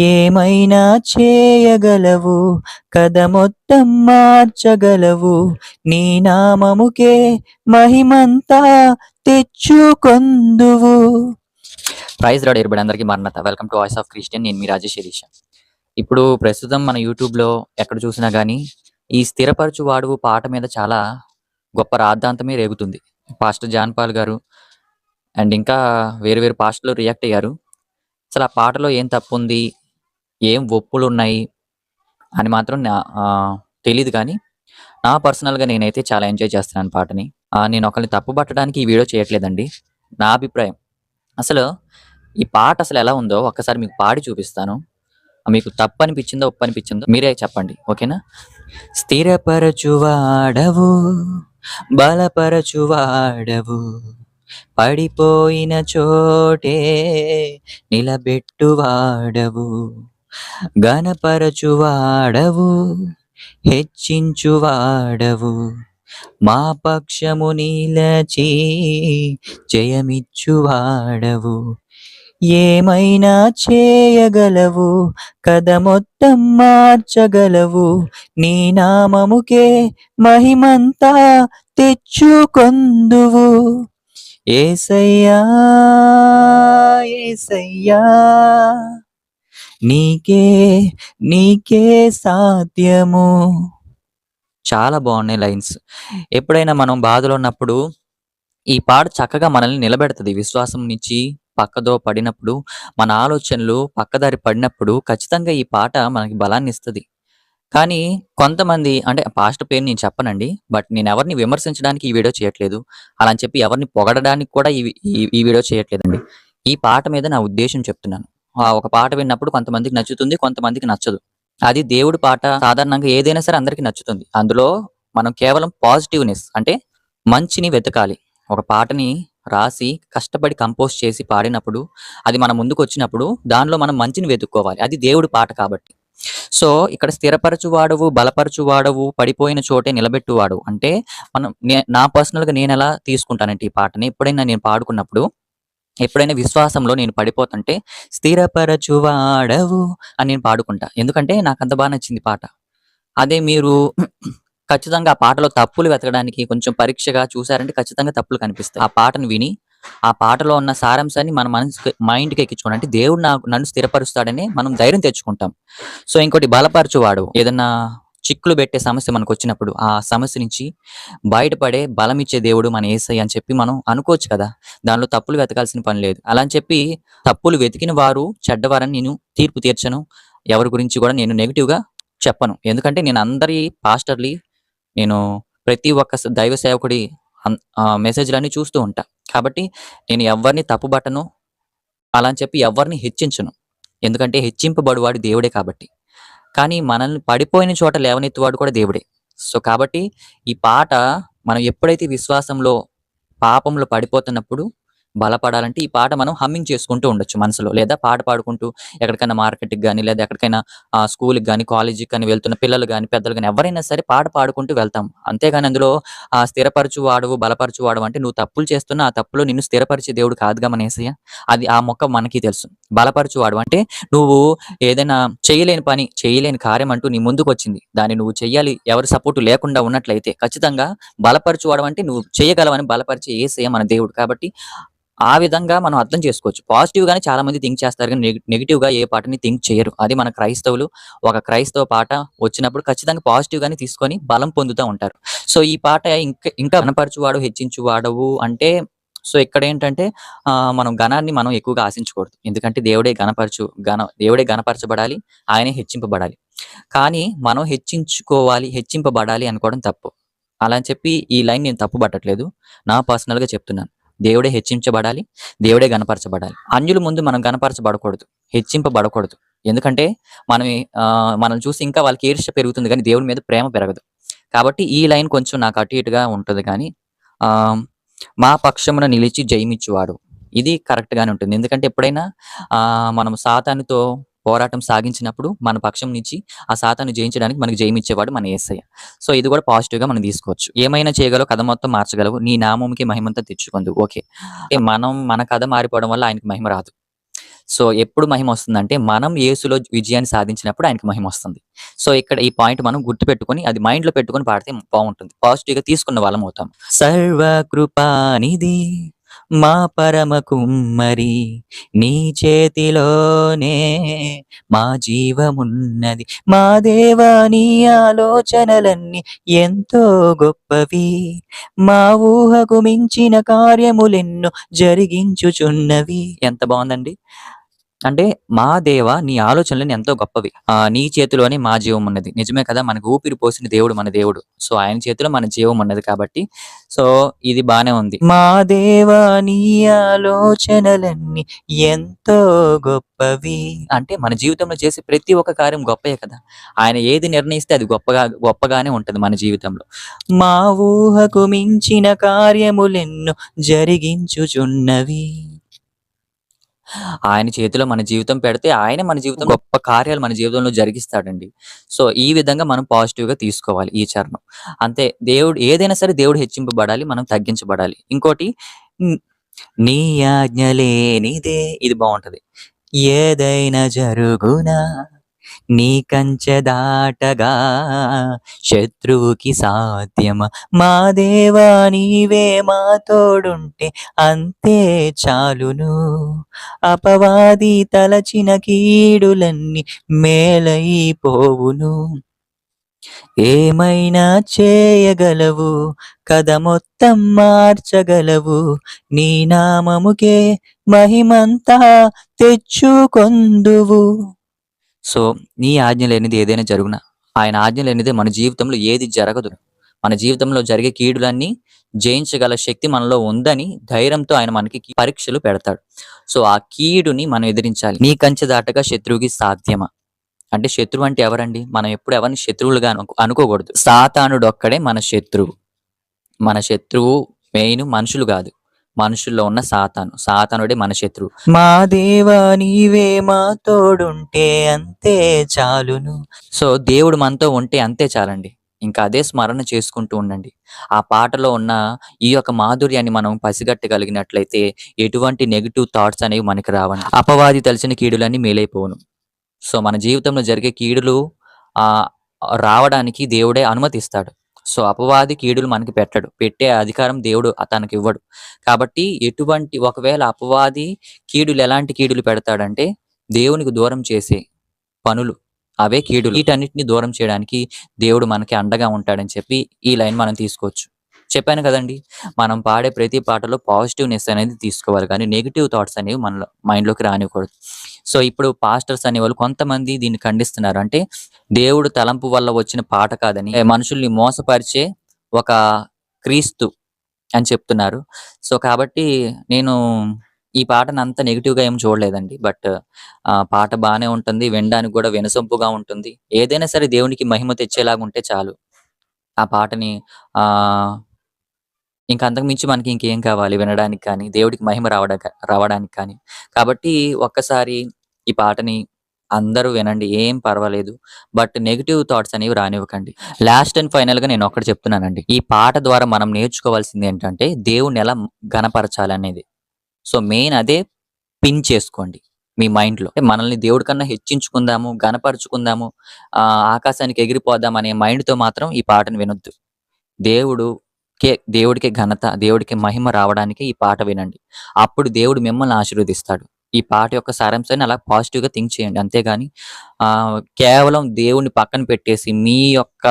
ఏమైనా చేయగలవు, కథ మొత్తం మార్చగలవు, నీ నామముకే మహిమంతా తెచ్చుకొందువు. ప్రైజ్ రాడ్ ఎరుబడి అందరికీ మరణత. Welcome to voice of Christian. నేను మీ రాజేష్ శిరీష. ఇప్పుడు ప్రస్తుతం మన యూట్యూబ్లో ఎక్కడ చూసినా కానీ ఈ స్థిరపరచు వాడువు పాట మీద చాలా గొప్ప రాద్ధాంతమే రేగుతుంది. పాస్టర్ జాన్ పాల్ గారు అండ్ ఇంకా వేరు వేరు పాస్టర్లు రియాక్ట్ అయ్యారు. అసలు ఆ పాటలో ఏం తప్పు ఉంది, ఏం ఒప్పులు ఉన్నాయి అని మాత్రం తెలీదు. కానీ నా పర్సనల్గా నేనైతే చాలా ఎంజాయ్ చేస్తున్నాను పాటని. నేను ఒకరిని తప్పు పట్టడానికి ఈ వీడియో చేయట్లేదండి. నా అభిప్రాయం అసలు ఈ పాట అసలు ఎలా ఉందో ఒక్కసారి మీకు పాడి చూపిస్తాను. మీకు తప్పు అనిపించిందో ఒప్పు అనిపించిందో మీరే చెప్పండి, ఓకేనా? స్థిరపరచువాడవు, బలపరచువాడవు, పడిపోయిన చోటే నిలబెట్టువాడవు, ఘనపరచువాడవు, హెచ్చించువాడవు, మా పక్షము నిలచి జయమిచ్చువాడవు. ఏమైనా చేయగలవు, కథ మొత్తం మార్చగలవు, నీ నామముకే మహిమంతా తెచ్చుకొందువు. యేసయ్యా యేసయ్యా, నీకే నీకే సాధ్యము. చాలా బాగున్నాయి లైన్స్. ఎప్పుడైనా మనం బాధలో ఉన్నప్పుడు ఈ పాట చక్కగా మనల్ని నిలబెడుతుంది. విశ్వాసం నుంచి పక్కదో పడినప్పుడు, మన ఆలోచనలు పక్కదారి పడినప్పుడు ఖచ్చితంగా ఈ పాట మనకి బలాన్ని ఇస్తుంది. కానీ కొంతమంది, అంటే పాస్టర్ పేరు నేను చెప్పనండి, బట్ నేను ఎవరిని విమర్శించడానికి ఈ వీడియో చేయట్లేదు, అలా అని చెప్పి ఎవరిని పొగడడానికి కూడా ఈ వీడియో చేయట్లేదండి. ఈ పాట మీద నా ఉద్దేశం చెప్తున్నాను. ఒక పాట విన్నప్పుడు కొంతమందికి నచ్చుతుంది, కొంతమందికి నచ్చదు. అది దేవుడి పాట. సాధారణంగా ఏదైనా సరే అందరికీ నచ్చుతుంది. అందులో మనం కేవలం పాజిటివ్నెస్ అంటే మంచిని వెతకాలి. ఒక పాటని రాసి కష్టపడి కంపోజ్ చేసి పాడినప్పుడు, అది మన ముందుకు వచ్చినప్పుడు దానిలో మనం మంచిని వెతుక్కోవాలి. అది దేవుడి పాట కాబట్టి. సో ఇక్కడ స్థిరపరచువాడవు, బలపరచువాడవు, పడిపోయిన చోటే నిలబెట్టువాడు అంటే మనం నా పర్సనల్గా నేను ఎలా తీసుకుంటానంటే ఈ పాటని ఎప్పుడైనా నేను పాడుకున్నప్పుడు, ఎప్పుడైనా విశ్వాసంలో నేను పడిపోతుంటే స్థిరపరచువాడవు అని నేను పాడుకుంటా. ఎందుకంటే నాకు అంత బాగా నచ్చింది పాట. అదే మీరు ఖచ్చితంగా ఆ పాటలో తప్పులు వెతకడానికి కొంచెం పరీక్షగా చూసారంటే ఖచ్చితంగా తప్పులు కనిపిస్తాయి. ఆ పాటను విని ఆ పాటలో ఉన్న సారాంశాన్ని మన మైండ్కి ఎక్కించుకోండి. అంటే దేవుడు నన్ను స్థిరపరుస్తాడని మనం ధైర్యం తెచ్చుకుంటాం. సో ఇంకోటి బలపరచువాడు. ఏదన్నా చిక్కులు పెట్టే సమస్య మనకు వచ్చినప్పుడు ఆ సమస్య నుంచి బయటపడే బలం ఇచ్చే దేవుడు మన యేసయ్య అని చెప్పి మనం అనుకోవచ్చు కదా. దానిలో తప్పులు వెతకాల్సిన పని లేదు. అలా అని చెప్పి తప్పులు వెతికిన వారు చెడ్డవారని నేను తీర్పు తీర్చను. ఎవరి గురించి కూడా నేను నెగిటివ్గా చెప్పను. ఎందుకంటే నేను అందరి పాస్టర్లీ, నేను ప్రతి ఒక్క దైవ సేవకుడి మెసేజ్లన్నీ చూస్తూ ఉంటా. కాబట్టి నేను ఎవరిని తప్పుబట్టను, అలా అని చెప్పి ఎవరిని హెచ్చించను. ఎందుకంటే హెచ్చింపబడువాడు దేవుడే కాబట్టి. కానీ మనల్ని పడిపోయిన చోట లేవనెత్తువాడు కూడా దేవుడే. సో కాబట్టి ఈ పాట మనం ఎప్పుడైతే విశ్వాసంలో పాపంలో పడిపోతున్నప్పుడు బలపడాలంటే ఈ పాట మనం హమ్మింగ్ చేసుకుంటూ ఉండొచ్చు మనసులో, లేదా పాట పాడుకుంటూ ఎక్కడికైనా మార్కెట్కి కానీ, లేదా ఎక్కడికైనా స్కూల్కి కానీ, కాలేజీకి కానీ వెళ్తున్న పిల్లలు కానీ, పెద్దలు కానీ ఎవరైనా సరే పాట పాడుకుంటూ వెళ్తాం. అంతేగాని అందులో స్థిరపరచువాడవు, బలపరచువాడవు అంటే నువ్వు తప్పులు చేస్తున్నా ఆ తప్పులో నిన్ను స్థిరపరిచే దేవుడు కాదుగా మన యేసయ్య. అది ఆ మొక్క మనకి తెలుసు. బలపరచువాడు అంటే నువ్వు ఏదైనా చేయలేని కార్యం అంటూ నీ ముందుకు వచ్చింది, దాన్ని నువ్వు చెయ్యాలి, ఎవరి సపోర్టు లేకుండా ఉన్నట్లయితే ఖచ్చితంగా బలపరచువాడు అంటే నువ్వు చేయగలవని బలపరిచే యేసయ్య మన దేవుడు. కాబట్టి ఆ విధంగా మనం అర్థం చేసుకోవచ్చు. పాజిటివ్ గానే చాలా మంది థింక్ చేస్తారు కానీ నెగిటివ్ గా ఏ పాటని థింక్ చేయరు. అది మన క్రైస్తవులు. ఒక క్రైస్తవ పాట వచ్చినప్పుడు ఖచ్చితంగా పాజిటివ్ గానే తీసుకొని బలం పొందుతూ ఉంటారు. సో ఈ పాట ఇంకా ఘనపరచువాడు, హెచ్చించువాడవు అంటే, సో ఇక్కడ ఏంటంటే మనం ఘనాన్ని మనం ఎక్కువగా ఆశించకూడదు. ఎందుకంటే దేవుడే ఘనపరచబడాలి, ఆయనే హెచ్చింపబడాలి. కానీ మనం హెచ్చింపబడాలి అనుకోవడం తప్పు. అలా అని చెప్పి ఈ లైన్ నేను తప్పు పట్టట్లేదు, నా పర్సనల్ గా చెప్తున్నాను. దేవుడే హెచ్చించబడాలి, దేవుడే గణపరచబడాలి. అన్యుల ముందు మనం గణపరచబడకూడదు, హెచ్చింపబడకూడదు. ఎందుకంటే మనం చూసి ఇంకా వాళ్ళకి ఈర్ష్య పెరుగుతుంది కానీ దేవుడి మీద ప్రేమ పెరగదు. కాబట్టి ఈ లైన్ కొంచెం నాకు అటు ఇటుగా ఉంటుంది. కానీ మా పక్షమున నిలిచి జయమిచ్చువాడు, ఇది కరెక్ట్ గానే ఉంటుంది. ఎందుకంటే ఎప్పుడైనా మనం సాతానుతో పోరాటం సాగించినప్పుడు మన పక్షం నుంచి ఆ సాతాను జయించడానికి మనకి జయమిచ్చేవాడు మన యేసయ్య. సో ఇది కూడా పాజిటివ్ గా మనం తీసుకోవచ్చు. ఏమైనా చేయగలవు, కథ మొత్తం మార్చగలవు, నీ నామంకి మహిమంతా తెచ్చుకుందు. ఓకే, మన కథ మారిపోవడం వల్ల ఆయనకి మహిమ రాదు. సో, ఎప్పుడు మహిమొస్తుందంటే, మనం యేసులో విజయాన్ని సాధించినప్పుడు ఆయనకి మహిమొస్తుంది. సో, ఇక్కడ ఈ పాయింట్ మనం గుర్తుపెట్టుకొని, అది మైండ్‌లో పెట్టుకొని పాడితే బావుంటుంది. పాజిటివ్‌గా తీసుకున్న వాళ్ళమవుతాం. సర్వకృపానిధి మా పరమ కుమ్మరి, నీ చేతిలోనే మా జీవమున్నది. మా దేవా నీ ఆలోచనలన్నీ ఎంతో గొప్పవి. మా ఊహకు మించిన కార్యములెన్నో జరిగించుచున్నవి. ఎంత బావుందండి. అంటే మా దేవా నీ ఆలోచనలన్నీ ఎంతో గొప్పవి. నీ చేతిలోనే మా జీవం ఉన్నది. నిజమే కదా! మనకు ఊపిరి పోసిన దేవుడు మన దేవుడు. సో, ఆయన చేతిలో మన జీవం ఉన్నది కాబట్టి, సో, ఇది బానే ఉంది. మా దేవా నీ ఆలోచనలన్నీ ఎంతో గొప్పవి. అంటే మన జీవితంలో చేసే ప్రతి ఒక్క కార్యం గొప్పే కదా! ఆయన ఏది నిర్ణయిస్తే అది గొప్పగానే ఉంటది మన జీవితంలో. మా ఊహకు మించిన కార్యములెన్నో జరిగించుచున్నవి. ఆయన చేతిలో మన జీవితం పెడితే ఆయనే మన జీవితం గొప్ప కార్యాలు మన జీవితంలో జరిగిస్తాడండి. సో, ఈ విధంగా మనం పాజిటివ్‌గా తీసుకోవాలి ఈ చరణం. అంతే దేవుడు ఏదైనా సరే దేవుడు హెచ్చింపబడాలి. మనం తగ్గించబడాలి. ఇంకోటి హ్మ్. నీ ఆజ్ఞ లేనిదే ఇది బావుంటది. ఏదైనా జరుగునా నీ కంచె దాటగా శత్రువుకి సాధ్యమా? మా దేవా నీవే మా తోడుంటే అంతే చాలును. అపవాది తలచిన కీడులన్నీ మేలైపోవును. ఏమైనా చేయగలవు, కథ మొత్తం మార్చగలవు. నీ నామముకే మహిమంతా తెచ్చుకొందువు. సో, నీ ఆజ్ఞ లేనిది ఏదైనా జరుగునా? ఆయన ఆజ్ఞ లేనిదే మన జీవితంలో ఏది జరగదు. మన జీవితంలో జరిగే కీడులన్నీ జయించగల శక్తి మనలో ఉందని ధైర్యంతో ఆయన మనకి పరీక్షలు పెడతాడు. సో, ఆ కీడుని మనం ఎదిరించాలి. నీ కంచె దాటగా శత్రువుకి సాధ్యమా? అంటే శత్రువు అంటే ఎవరండి? మనం ఎప్పుడు ఎవరిని శత్రువులుగా అనుకోకూడదు. సాతానుడొక్కడే మన శత్రువు. మన శత్రువు మెయిన్ మనుషులు గాదు. మనుషుల్లో ఉన్న సాతాను. సాతానుడే మన శత్రువు. మా దేవా నీవే మా తోడుంటే అంతే చాలును. సో, దేవుడు మనతో ఉంటే అంతే చాలండి. ఇంకా అదే స్మరణ చేసుకుంటూ ఉండండి. ఆ పాటలో ఉన్న ఈ యొక్క మాధుర్యాన్ని మనం పసిగట్టగలిగినట్లయితే ఎటువంటి నెగెటివ్ థాట్స్ అనేవి మనకి రావండి. అపవాది తలచిన కీడులన్నీ మేలైపోవును. సో, మన జీవితంలో జరిగే కీడులు ఆహ్, రావడానికి దేవుడే అనుమతిస్తాడు. సో, అపవాది కీడులు మనకి పెట్టడు. పెట్టే అధికారం దేవుడు తనకివ్వడు. కాబట్టి ఒకవేళ అపవాది ఎలాంటి కీడులు పెడతాడంటే, దేవునికి దూరం చేసే పనులు. అవే కీడులు. వీటన్నిటిని దూరం చేయడానికి దేవుడు మనకి అండగా ఉంటాడని చెప్పి ఈ లైన్ మనం తీసుకోవచ్చు. చెప్పాను కదండీ! మనం పాడే ప్రతి పాటలో పాజిటివ్‌నెస్ అనేది తీసుకోవాలి కానీ నెగెటివ్ థాట్స్ అనేవి మన మైండ్‌లోకి రానివ్వకూడదు. సో, ఇప్పుడు పాస్టర్స్ అనేవాళ్ళు కొంతమంది దీన్ని ఖండిస్తున్నారు. అంటే దేవుడు తలంపు వల్ల వచ్చిన పాట కాదని, మనుషుల్ని మోసపరిచే ఒక క్రీస్తు అని చెప్తున్నారు. సో, కాబట్టి నేను ఈ పాటని అంత నెగెటివ్‌గా ఏమి చూడలేదండి. బట్ పాట బానే ఉంటుంది. వినడానికి కూడా వినసొంపుగా ఉంటుంది. ఏదైనా సరే దేవునికి మహిమ తెచ్చేలాగా ఉంటే చాలు. ఆ పాటని ఆహ్, ఇంక అంతకు మించి మనకి ఇంకేం కావాలి వినడానికి కానీ, దేవుడికి మహిమ రావడానికి కానీ. కాబట్టి ఒక్కసారి ఈ పాటని అందరూ వినండి. ఏం పర్వాలేదు. బట్ నెగెటివ్ థాట్స్ అనేవి రానివ్వకండి. లాస్ట్ అండ్ ఫైనల్‌గా నేనొక్కటి చెప్తున్నానండి. ఈ పాట ద్వారా మనం నేర్చుకోవాల్సిందేంటంటే దేవుడిని ఎలా గనపరచాలనేది. సో, మెయిన్ అదే పిన్ చేసుకోండి మీ మైండ్‌లో. మనల్ని దేవుడి కన్నా హెచ్చించుకుందాము, ఘనపరుచుకుందాము, ఆకాశానికి ఎగిరిపోదాం అనే మైండ్‌తో మాత్రం ఈ పాటను వినొద్దు. దేవుడికే ఘనత, దేవుడికి మహిమ రావడానికి ఈ పాట వినండి. అప్పుడు దేవుడు మిమ్మల్ని ఆశీర్వదిస్తాడు. ఈ పాట యొక్క సారాంశాన్ని అలా పాజిటివ్‌గా థింక్ చేయండి. అంతేగాని కేవలం దేవుడిని పక్కన పెట్టేసి మీ యొక్క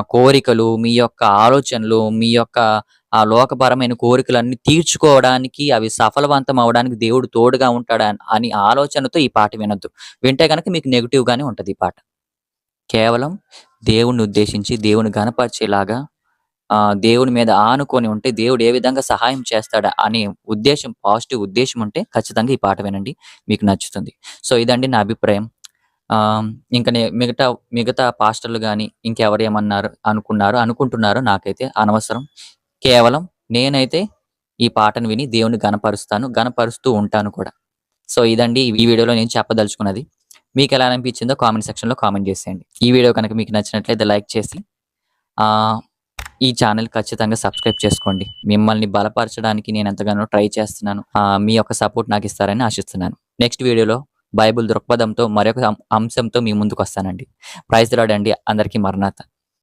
కోరికలు, మీ యొక్క ఆలోచనలు, మీ యొక్క లోకపరమైన కోరికలన్నీ తీర్చుకోవడానికి, అవి సఫలవంతం అవ్వడానికి దేవుడు తోడుగా ఉంటాడు అని ఆలోచనతో ఈ పాట వినొద్దు. వింటే గనక మీకు నెగెటివ్‌గానే ఉంటది ఈ పాట. కేవలం దేవుడిని ఉద్దేశించి, దేవుని ఘనపరిచేలాగా దేవుని మీద ఆనుకొని ఉంటే దేవుడు ఏ విధంగా సహాయం చేస్తాడా అనే పాజిటివ్ ఉద్దేశ్యం ఉంటే ఖచ్చితంగా ఈ పాట వినండి. మీకు నచ్చుతుంది. సో, ఇదండి నా అభిప్రాయం. ఆహ్, ఇంక మిగతా పాస్టర్‌లు గాని, ఇంకెవరేమన్నారు అనుకుంటున్నారో నాకైతే అనవసరం. కేవలం నేనైతే ఈ పాటను విని దేవుడిని గనపరుస్తూ ఉంటాను కూడా. సో, ఇదండి ఈ వీడియోలో నేను చెప్పదలుచుకున్నది. మీకెలా అనిపించిందో కామెంట్ సెక్షన్‌లో కామెంట్ చేసేయండి. ఈ వీడియో కనుక మీకు నచ్చినట్లయితే లైక్ చేసి ఆహ్, ఈ ఛానెల్ ఖచ్చితంగా సబ్స్క్రైబ్ చేసుకోండి. మిమ్మల్ని బలపరచడానికి నేను ఎంతగానో ట్రై చేస్తున్నాను. మీ యొక్క సపోర్ట్ నాకిస్తారని ఆశిస్తున్నాను. నెక్స్ట్ వీడియోలో బైబిల్ దృక్పథంతో మరొక అంశంతో మీ ముందుకొస్తానండి. ప్రైజ్ ది లార్డ్ అండి. అందరికీ మరణాత.